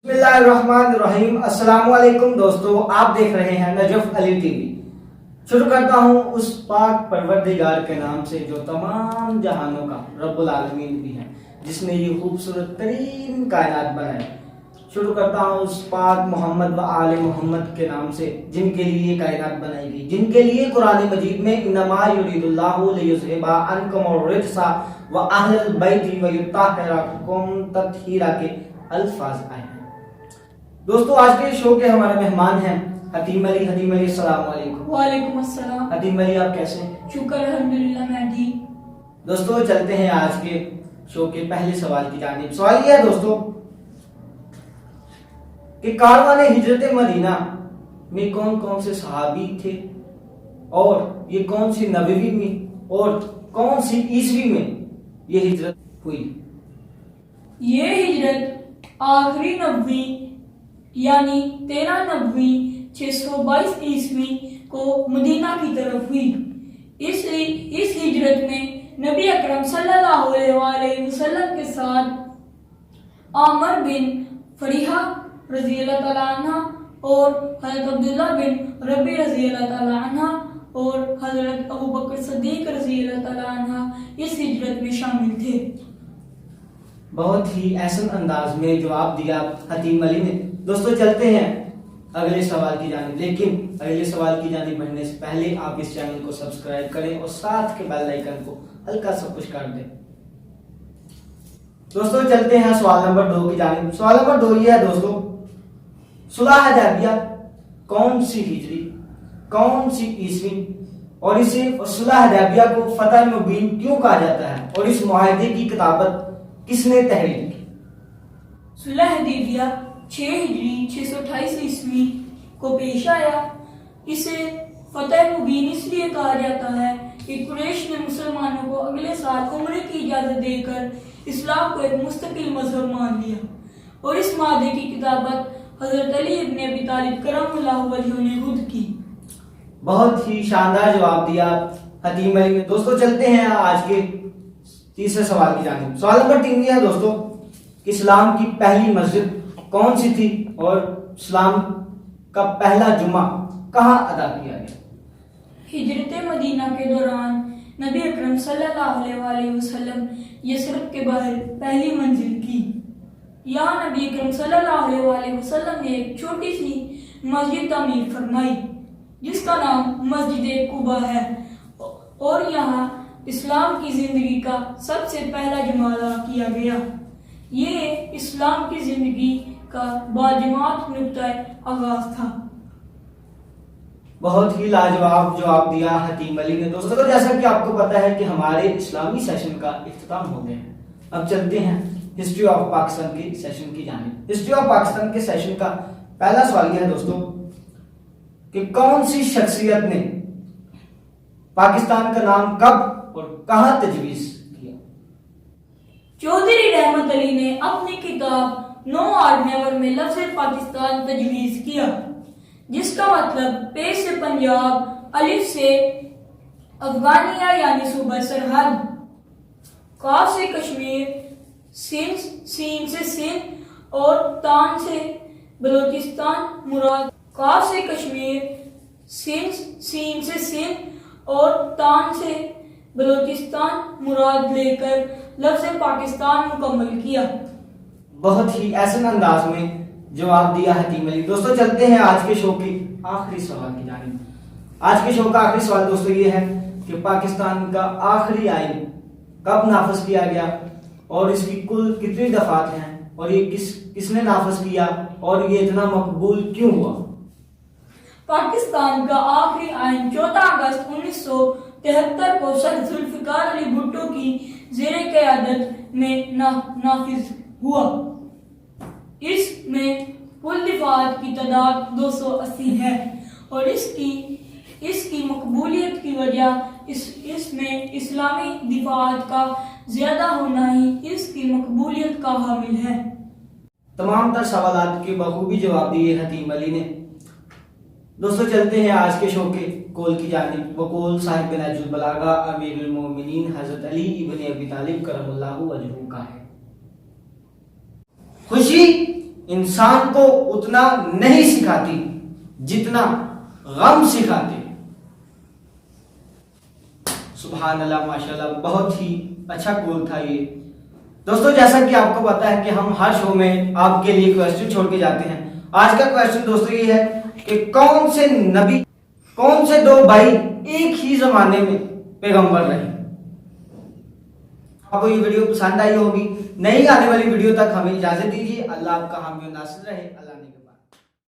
बिस्मिल्लाहिर्रहमानिर्रहीम। अस्सलाम वालेकुम दोस्तों, आप देख रहे हैं नजफ अली टीवी। शुरू करता हूँ उस पाक परवरदिगार के नाम से जो तमाम जहानों का रब्बुल आलमीन भी है, जिसने ये खूबसूरत तरीन कायनात बनाई। शुरू करता हूँ उस पाक मोहम्मद व आले मोहम्मद के नाम से जिनके लिए कायनात बनाई गई, जिनके लिए कुरान मजीद में इन्नमा युरिदुल्लाहु लियुज़हिबा अन्कुम रिज्सा व अहलल बैति व युत्ताहिरकुम तत्हीरा के अल्फाज आए हैं। दोस्तों, आज के शो के हमारे मेहमान हैं हतीम अली। हतीम अली, अस्सलाम वालेकुम। वालेकुम अस्सलाम। हतीम अली, आप कैसे हैं? शुक्र अल्हम्दुलिल्लाह, मैं ठीक। दोस्तों, चलते हैं आज के शो के पहले सवाल की जानिब। सवाल यह है दोस्तों कि कारवाने हिजरत मदीना में कौन कौन से सहाबी थे और ये कौन सी नबवी में और कौन सी ईस्वी में ये हिजरत हुई? ये हिजरत आखिरी नबवी यानी 13 नबवी 622 ईस्वी को मदीना की तरफ हुई। इस हिजरत में नबी अकरम सल्लल्लाहु अलैहि वसल्लम के साथ आमर बिन फरीहा रज़ी अल्लाह तआला अन्हा और हज़रत अब्दुल्लाह बिन रबी रज़ी अल्लाह तआला अन्हा और हज़रत अबू बकर सिद्दीक रज़ी अल्लाह तआला अन्हा इस हिजरत में शामिल थे। बहुत ही ऐसा अंदाज में जवाब दिया हतीम अली ने। दोस्तों, चलते हैं अगले सवाल की जानिब, लेकिन अगले सवाल की जानिब बढ़ने से पहले आप इस चैनल को सब्सक्राइब करें और साथ के बेल आइकन को हल्का सा पुश कर दें। दोस्तों, चलते हैं सवाल नंबर 2 की जानिब। सवाल नंबर 2 ये है दोस्तों, सुलह हुदैबिया कौन सी हिजरी, कौन सी ईस्वी और इसे सुलह हुदैबिया को फतह मुबीन क्यों कहा जाता है और इस मुआहदे की किताबत किसने तहरीर की? सुलह हुदैबिया 6 हिजरी 628 ईस्वी को पेश आया। इसे फतह मुबीन इसलिए कहा जाता है कि कुरैश ने मुसलमानों को अगले साल उम्रे की इजाजत देकर इस्लाम को एक मुस्तकिल मजहब मान लिया और इस मादे की किताबत हजरत अली इब्न अबी तालिब करमुल्लाहु वजहहु ने खुद की। बहुत ही शानदार जवाब दिया हतीम अली ने। दोस्तों, चलते हैं आज के तीसरे सवाल की जानिब। सवाल नंबर 3 है दोस्तों कि इस्लाम की पहली मस्जिद कौन सी थी और इस्लाम का पहला जुमा कहाँ अदा किया गया? हिजरत मदीना के दौरान नबी अकरम सल्लल्लाहु अलैहि वसल्लम यसरब के बाहर पहली मंजिल की। यहाँ नबी अकरम सल्लल्लाहु अलैहि वसल्लम ने एक छोटी सी मस्जिद तामीर फरमाई जिसका नाम मस्जिद कुबा है और यहाँ इस्लाम की जिंदगी का सबसे पहला जुमा अदा किया गया। ये इस्लाम की जिंदगी का बाजमात नुक्ता आगाज था। बहुत ही लाजवाब जवाब दिया हतीम अली ने। दोस्तों, तो जैसा कि आपको पता है कि हमारे इस्लामी सेशन का इख्तिताम हो गया है। अब चलते हैं हिस्ट्री ऑफ पाकिस्तान के सेशन की जानिब। हिस्ट्री ऑफ पाकिस्तान के सेशन का पहला सवाल यह है दोस्तों कि कौन सी शख्सियत ने पाकिस्तान का नाम कब और कहां तजवीज किया? चौधरी रहमत अली ने अपनी किताब नो आर नेवर में लफ्ज़ पाकिस्तान तजवीज किया जिसका मतलब पे से पंजाब, अलिफ से अफगानिया यानी सूबा सरहद, काफ से कश्मीर, सीन से सिंध और तान से बलूचिस्तान मुराद। काफ से कश्मीर, सीन से सिंध और तान से बलूचिस्तान मुराद लेकर लफ्ज़ पाकिस्तान मुकम्मल किया। बहुत ही ऐसे अंदाज में जवाब दिया हतीम अली। दोस्तों, चलते हैं आज के शो के आखिरी सवाल की जानिब। आज के शो का आखिरी सवाल दोस्तों ये है कि पाकिस्तान का आखिरी आइन कब नाफिज किया गया और इसकी कुल कितनी दफात हैं और ये किसने नाफिज किया और ये इतना मकबूल क्यों हुआ? पाकिस्तान का आखिरी आइन 14 अगस्त 1973 को सर जुल्फिकार अली भुट्टो की ज़ेरे क़यादत में नाफिज हुआ। इसमें कुल दिफात की तादाद 280 है और इसकी मकबूलियत की वजह इसमें इस्लामी दिफात का ज्यादा होना ही इसकी मकबूलियत का हामिल है। तमाम तर सवालात के बखूबी जवाब दिए हतीम अली ने। दोस्तों, चलते हैं आज के शो के कोल की जानिब। वकोल साहिब बिन नहजुल बलागा अमीरुल मोमिनीन हजरत अली इब्न अबी तालिब करमुल्लाहु वजहहु का है। खुशी इंसान को उतना नहीं सिखाती जितना गम सिखाते। सुभान अल्लाह, माशाल्लाह, बहुत ही अच्छा कौल था ये। दोस्तों, जैसा कि आपको पता है कि हम हर शो में आपके लिए क्वेश्चन छोड़ के जाते हैं। आज का क्वेश्चन दोस्तों ये है कि कौन से नबी, कौन से दो भाई एक ही जमाने में पैगंबर रहे। आपको ये वीडियो पसंद आई होगी। नई आने वाली वीडियो तक हमें इजाजत दीजिए। अल्लाह आपका हामी और नासिर रहे। अल्लाह ने